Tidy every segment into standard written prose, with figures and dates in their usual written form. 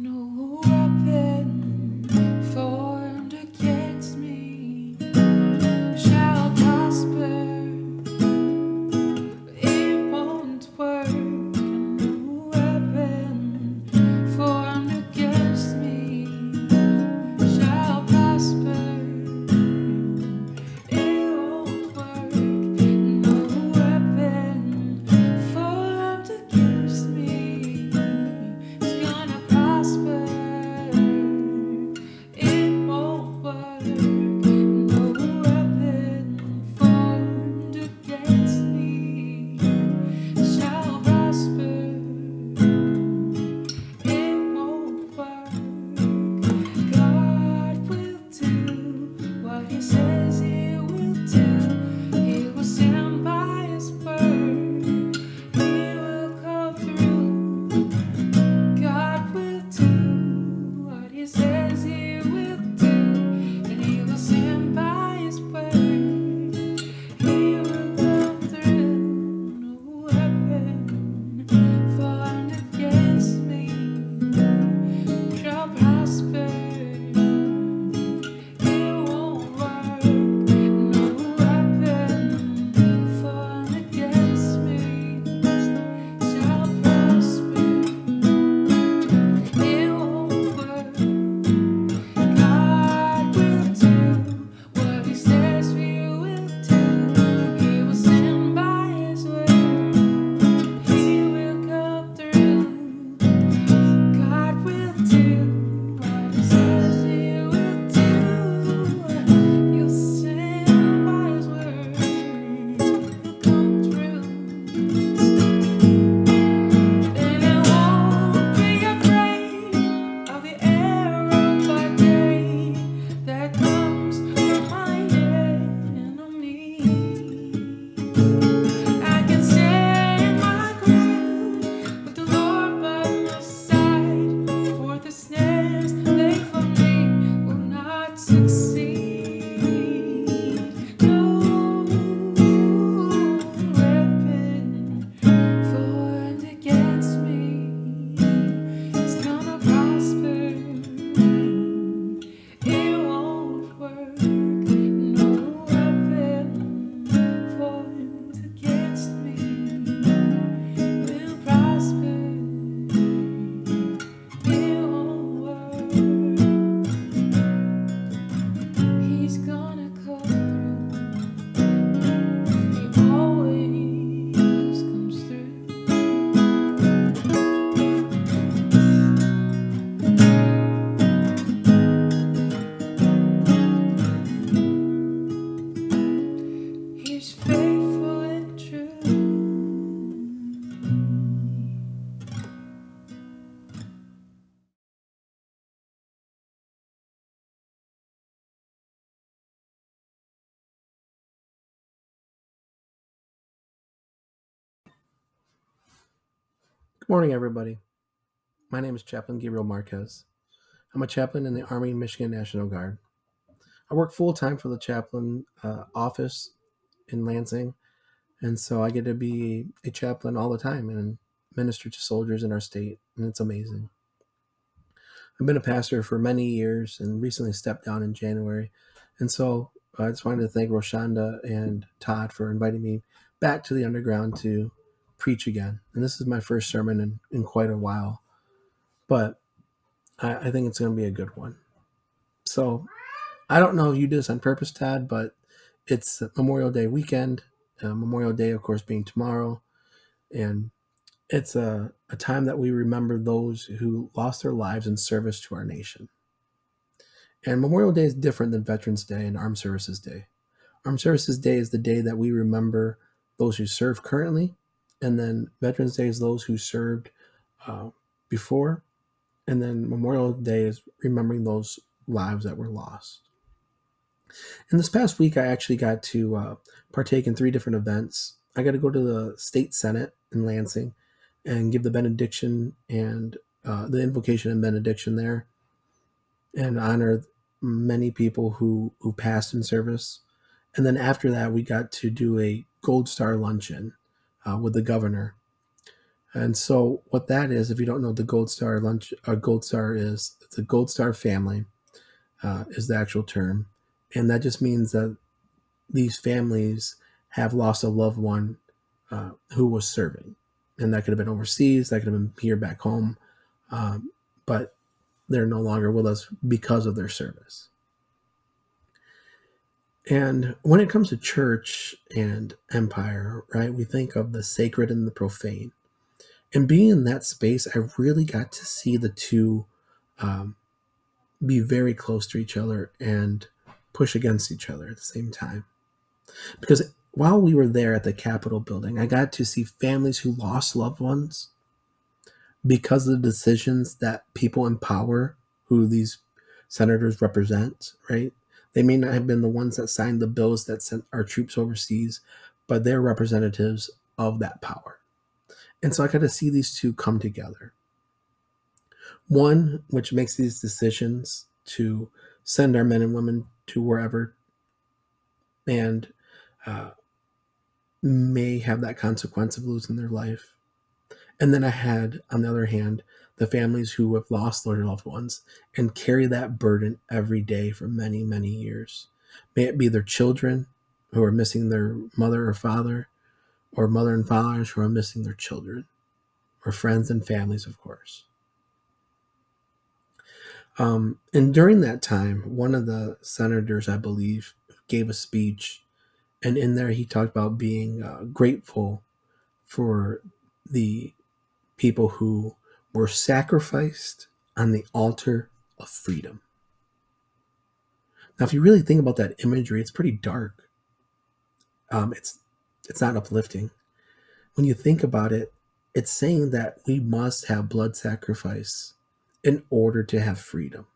No weapon formed against me shall prosper. It won't work. No weapon formed against me shall prosper. It won't work. No weapon formed against me is gonna prosper. It won't work. No weapon formed against me shall prosper. It won't work. God will do what He says He will do. He will stand by His word. He will come through. God will do what He says He will do, and He will stand by His word. He will come through. No weapon formed against me shall prosper. It won't work. No weapon formed against me shall prosper. It won't work. God will do what He says He will do. He will stand by His word. He will come through. God will do what He says He will do. He'll stand by His word. He'll come through. And I won't be afraid of the arrow by day that comes from my enemy. I can stand my ground with the Lord by my side, for the snares laid for me will not succeed. No weapon formed against me is gonna prosper. It won't work. No weapon formed against me will prosper. It won't work. He's gonna come through. He always comes through. He's faithful and true. Good morning, everybody. My name is Chaplain Gabriel Marquez. I'm a chaplain in the Army Michigan National Guard. I work full-time for the chaplain office in Lansing, and so I get to be a chaplain all the time and minister to soldiers in our state, and it's amazing. I've been a pastor for many years and recently stepped down in January, and so I just wanted to thank Roshanda and Todd for inviting me back to the underground to preach again. And this is my first sermon in quite a while, but I think it's going to be a good one. So I don't know if you did this on purpose, Todd, but it's Memorial Day weekend. Memorial Day, of course, being tomorrow. And it's a time that we remember those who lost their lives in service to our nation. And Memorial Day is different than Veterans Day and Armed Services Day. Armed Services Day is the day that we remember those who serve currently, and then Veterans Day is those who served before, and then Memorial Day is remembering those lives that were lost. And this past week, I actually got to partake in 3 different events. I got to go to the State Senate in Lansing and give the benediction and the invocation and benediction there, and honor many people who passed in service. And then after that, we got to do a Gold Star luncheon with the governor. And so, what that is, if you don't know, the Gold Star lunch, Gold Star is the Gold Star family is the actual term, and that just means that these families have lost a loved one who was serving, and that could have been overseas, that could have been here back home, but they're no longer with us because of their service. And when it comes to church and empire, right, we think of the sacred and the profane. And being in that space, I really got to see the two um, be very close to each other and push against each other at the same time. Because while we were there at the Capitol building, I got to see families who lost loved ones because of the decisions that people in power, who these senators represent, right? They may not have been the ones that signed the bills that sent our troops overseas, but they're representatives of that power. And so I got to see these two come together. One, which makes these decisions to send our men and women to wherever and uh, may have that consequence of losing their life. And then I had, on the other hand, the families who have lost their loved ones and carry that burden every day for many, many years. May it be their children who are missing their mother or father, or mother and fathers who are missing their children, or friends and families, of course. And during that time, one of the senators, I believe, gave a speech, and in there he talked about being grateful for the people who were sacrificed on the altar of freedom. Now, if you really think about that imagery, it's pretty dark. It's not uplifting. When you think about it, it's saying that we must have blood sacrifice in order to have freedom.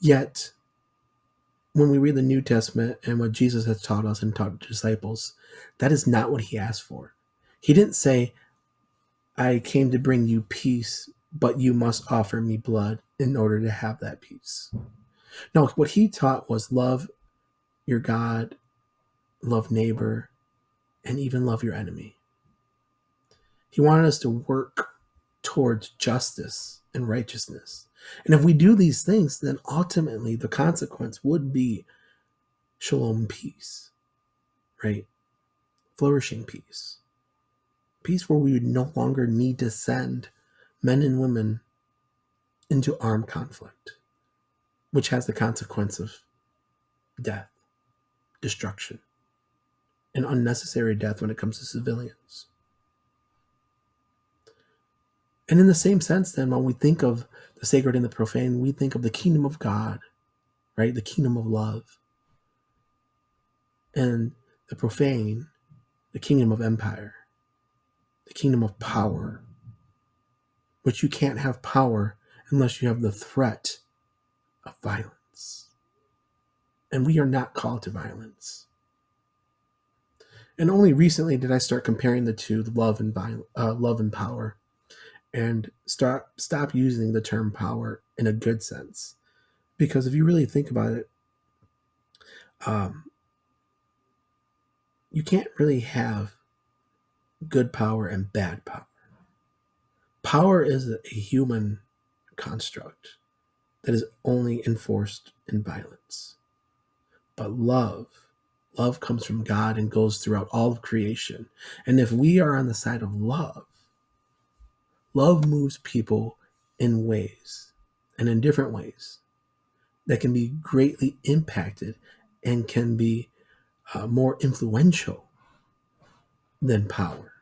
Yet, when we read the New Testament and what Jesus has taught us and taught the disciples, that is not what he asked for. He didn't say, I came to bring you peace, but you must offer me blood in order to have that peace. No, what he taught was love your God, love neighbor, and even love your enemy. He wanted us to work towards justice and righteousness. And if we do these things, then ultimately the consequence would be shalom peace, right? Flourishing peace. Peace where we would no longer need to send men and women into armed conflict, which has the consequence of death, destruction, and unnecessary death when it comes to civilians. And in the same sense, then, when we think of the sacred and the profane, we think of the kingdom of God, right? The kingdom of love. And the profane, the kingdom of empire, the kingdom of power, which you can't have power unless you have the threat of violence. And we are not called to violence. And only recently did I start comparing the two, love and power, and stop using the term power in a good sense. Because if you really think about it, you can't really have good power and bad power. Power is a human construct that is only enforced in violence. But love comes from God and goes throughout all of creation. And if we are on the side of love moves people in ways and in different ways that can be greatly impacted and can be more influential than power.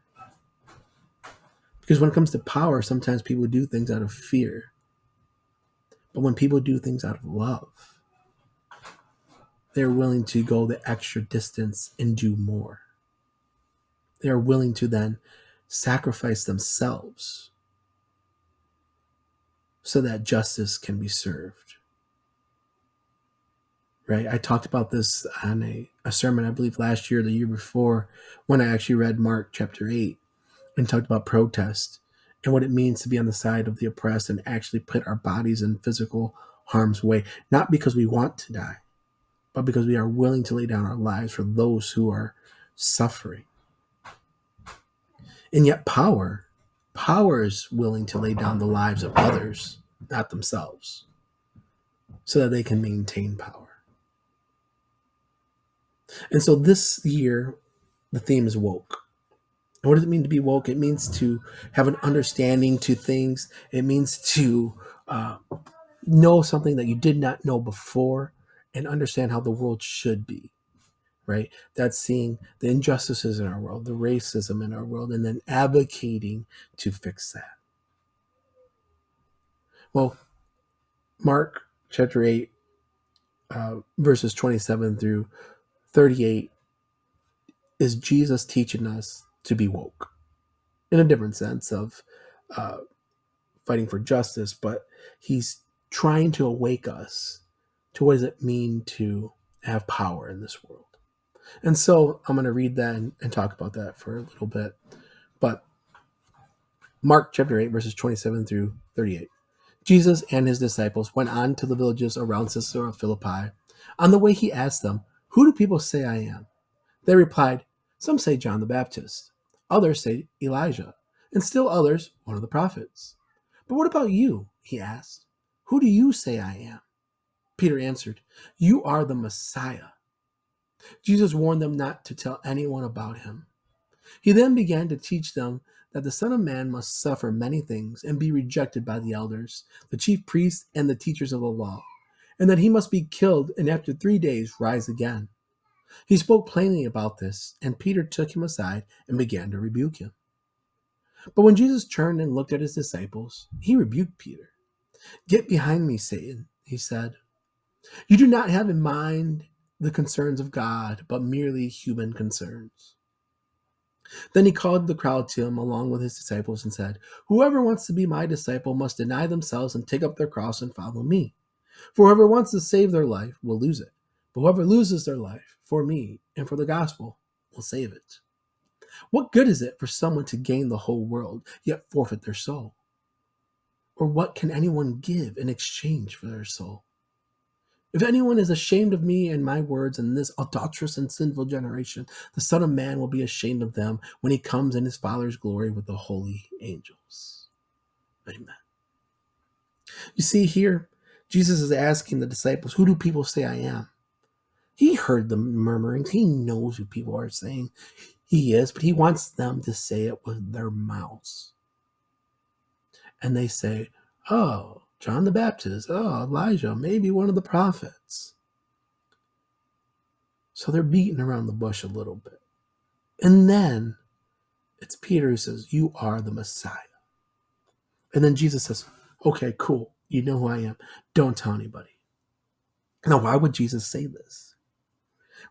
Because when it comes to power, sometimes people do things out of fear. But when people do things out of love, they're willing to go the extra distance and do more. They're willing to then sacrifice themselves so that justice can be served. Right? I talked about this on a sermon, I believe last year, the year before, when I actually read Mark chapter 8 and talked about protest and what it means to be on the side of the oppressed and actually put our bodies in physical harm's way, not because we want to die, but because we are willing to lay down our lives for those who are suffering. And yet power is willing to lay down the lives of others, not themselves, so that they can maintain power. And so this year, the theme is woke. And what does it mean to be woke? It means to have an understanding to things. It means to know something that you did not know before and understand how the world should be, right? That's seeing the injustices in our world, the racism in our world, and then advocating to fix that. Well, Mark chapter 8, verses 27 through 38 is Jesus teaching us to be woke in a different sense of uh, fighting for justice, but he's trying to awake us to what does it mean to have power in this world. And so I'm going to read that and talk about that for a little bit. But Mark chapter 8, verses 27 through 38. Jesus and his disciples went on to the villages around Caesarea Philippi. On the way, he asked them, "Who do people say I am?" They replied, "Some say John the Baptist, others say Elijah, and still others, one of the prophets." "But what about you?" he asked. "Who do you say I am?" Peter answered, "You are the Messiah." Jesus warned them not to tell anyone about him. He then began to teach them that the Son of Man must suffer many things and be rejected by the elders, the chief priests, and the teachers of the law, and that he must be killed and after 3 days rise again. He spoke plainly about this, and Peter took him aside and began to rebuke him. But when Jesus turned and looked at his disciples, he rebuked Peter. "Get behind me, Satan," he said. "You do not have in mind the concerns of God, but merely human concerns." Then he called the crowd to him along with his disciples and said, "Whoever wants to be my disciple must deny themselves and take up their cross and follow me. For whoever wants to save their life will lose it. But whoever loses their life for me and for the gospel will save it. What good is it for someone to gain the whole world, yet forfeit their soul? Or what can anyone give in exchange for their soul? If anyone is ashamed of me and my words in this adulterous and sinful generation, the Son of Man will be ashamed of them when he comes in his Father's glory with the holy angels." Amen. You see here, Jesus is asking the disciples, "Who do people say I am?" He heard the murmurings. He knows who people are saying he is, but he wants them to say it with their mouths. And they say, "Oh, John the Baptist, oh, Elijah, maybe one of the prophets." So they're beating around the bush a little bit. And then it's Peter who says, "You are the Messiah." And then Jesus says, "Okay, cool. You know who I am. Don't tell anybody." Now, why would Jesus say this?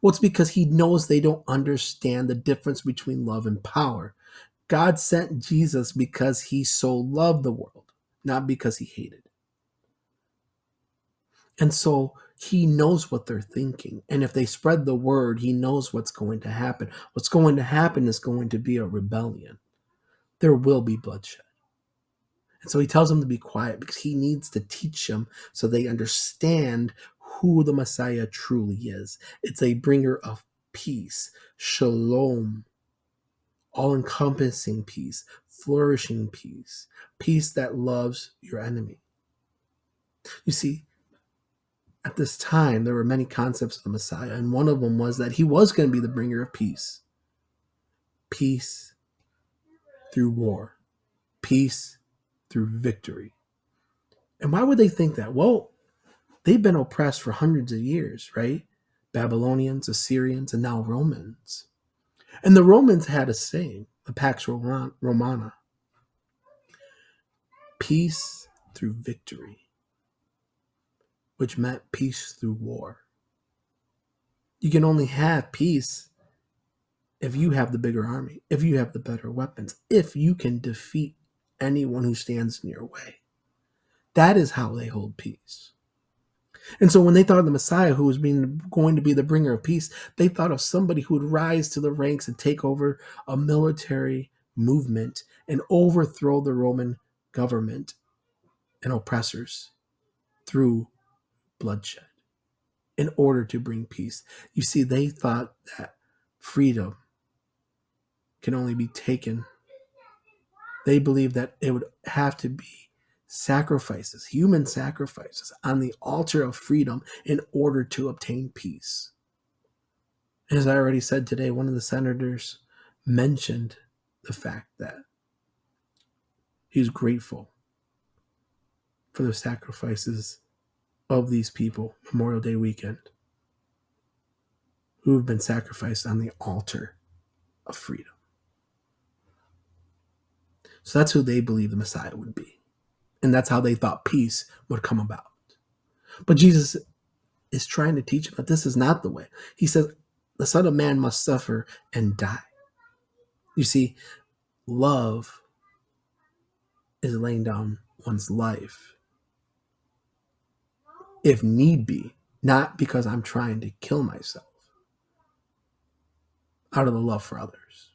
Well, it's because he knows they don't understand the difference between love and power. God sent Jesus because he so loved the world, not because he hated it. And so he knows what they're thinking. And if they spread the word, he knows what's going to happen. What's going to happen is going to be a rebellion. There will be bloodshed. And so he tells them to be quiet because he needs to teach them so they understand who the Messiah truly is. It's a bringer of peace, shalom, all-encompassing peace, flourishing peace, peace that loves your enemy. You see, at this time, there were many concepts of the Messiah, and one of them was that he was going to be the bringer of peace. Peace through war. Peace through victory. And why would they think that? Well, they've been oppressed for hundreds of years, right? Babylonians, Assyrians, and now Romans. And the Romans had a saying, the Pax Romana. Peace through victory, which meant peace through war. You can only have peace if you have the bigger army, if you have the better weapons, if you can defeat anyone who stands in your way. That is how they hold peace. And so when they thought of the Messiah who was going to be the bringer of peace, they thought of somebody who would rise to the ranks and take over a military movement and overthrow the Roman government and oppressors through bloodshed in order to bring peace. You see, they thought that freedom can only be taken. They believed that it would have to be sacrifices, human sacrifices, on the altar of freedom in order to obtain peace. As I already said today, one of the senators mentioned the fact that he's grateful for the sacrifices of these people Memorial Day weekend who have been sacrificed on the altar of freedom. So that's who they believe the Messiah would be. And that's how they thought peace would come about. But Jesus is trying to teach them that this is not the way. He says, the Son of Man must suffer and die. You see, love is laying down one's life, if need be, not because I'm trying to kill myself, out of the love for others.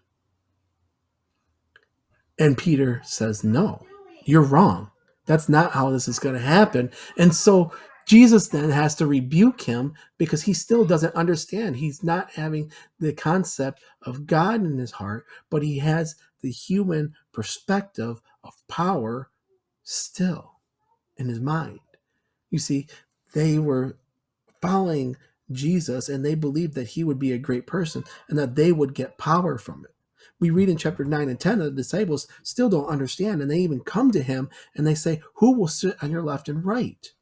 And Peter says, no, you're wrong. That's not how this is going to happen. And so Jesus then has to rebuke him because he still doesn't understand. He's not having the concept of God in his heart, but he has the human perspective of power still in his mind. You see, they were following Jesus and they believed that he would be a great person and that they would get power from it. We read in chapter 9 and 10 that the disciples still don't understand, and they even come to him and they say, who will sit on your left and right?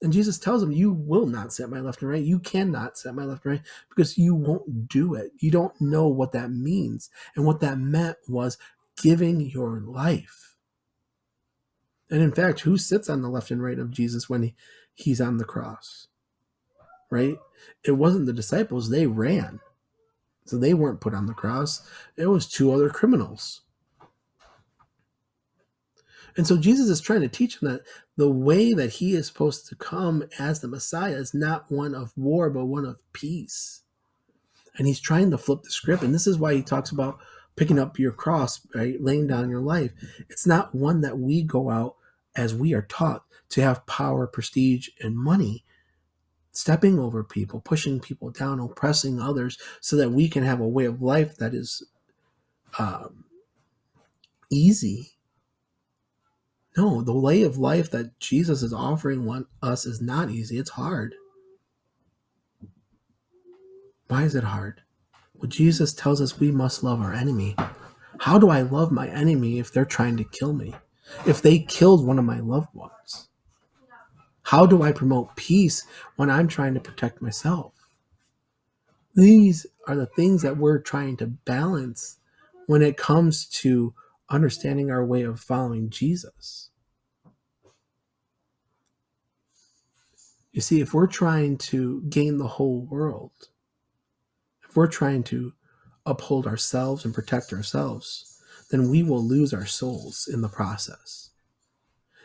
And Jesus tells them, you will not sit my left and right. You cannot sit my left and right because you won't do it. You don't know what that means. And what that meant was giving your life. And in fact, who sits on the left and right of Jesus when he's on the cross? Right? It wasn't the disciples. They ran. So they weren't put on the cross. It was two other criminals. And so Jesus is trying to teach them that the way that he is supposed to come as the Messiah is not one of war, but one of peace. And he's trying to flip the script. And this is why he talks about picking up your cross, right? Laying down your life. It's not one that we go out as we are taught to have power, prestige, and money, stepping over people, pushing people down, oppressing others so that we can have a way of life that is easy. No, the way of life that Jesus is offering us is not easy. It's hard. Why is it hard? Well, Jesus tells us we must love our enemy. How do I love my enemy if they're trying to kill me? If they killed one of my loved ones? How do I promote peace when I'm trying to protect myself? These are the things that we're trying to balance when it comes to understanding our way of following Jesus. You see, if we're trying to gain the whole world, if we're trying to uphold ourselves and protect ourselves, then we will lose our souls in the process.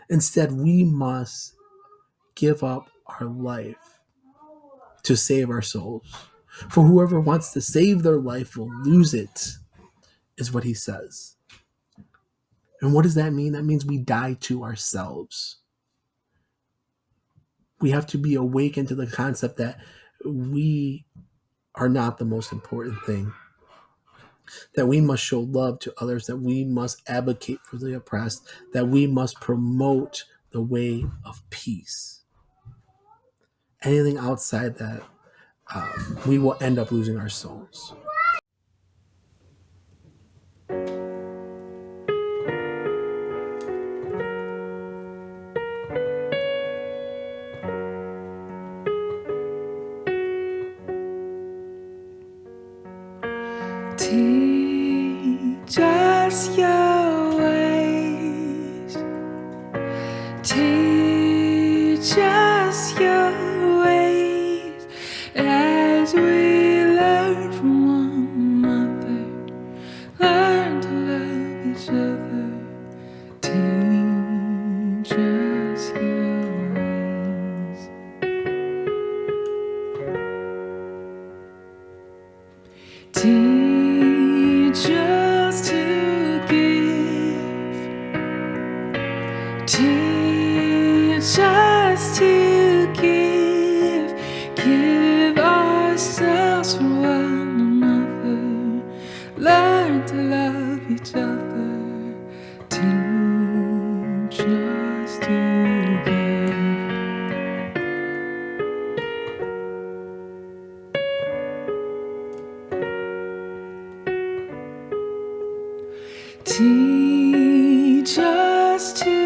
Instead, we must give up our life to save our souls. For whoever wants to save their life will lose it, is what he says. And what does that mean? That means we die to ourselves. We have to be awakened to the concept that we are not the most important thing, that we must show love to others, that we must advocate for the oppressed, that we must promote the way of peace. Anything outside that, we will end up losing our souls. Teach us your ways. Teach us your ways as we learn from one another. Learn to love each other. Teach us your ways. Teach us to give. Teach us to give. us from one another, learn to love each other, teach us to give. Teach us to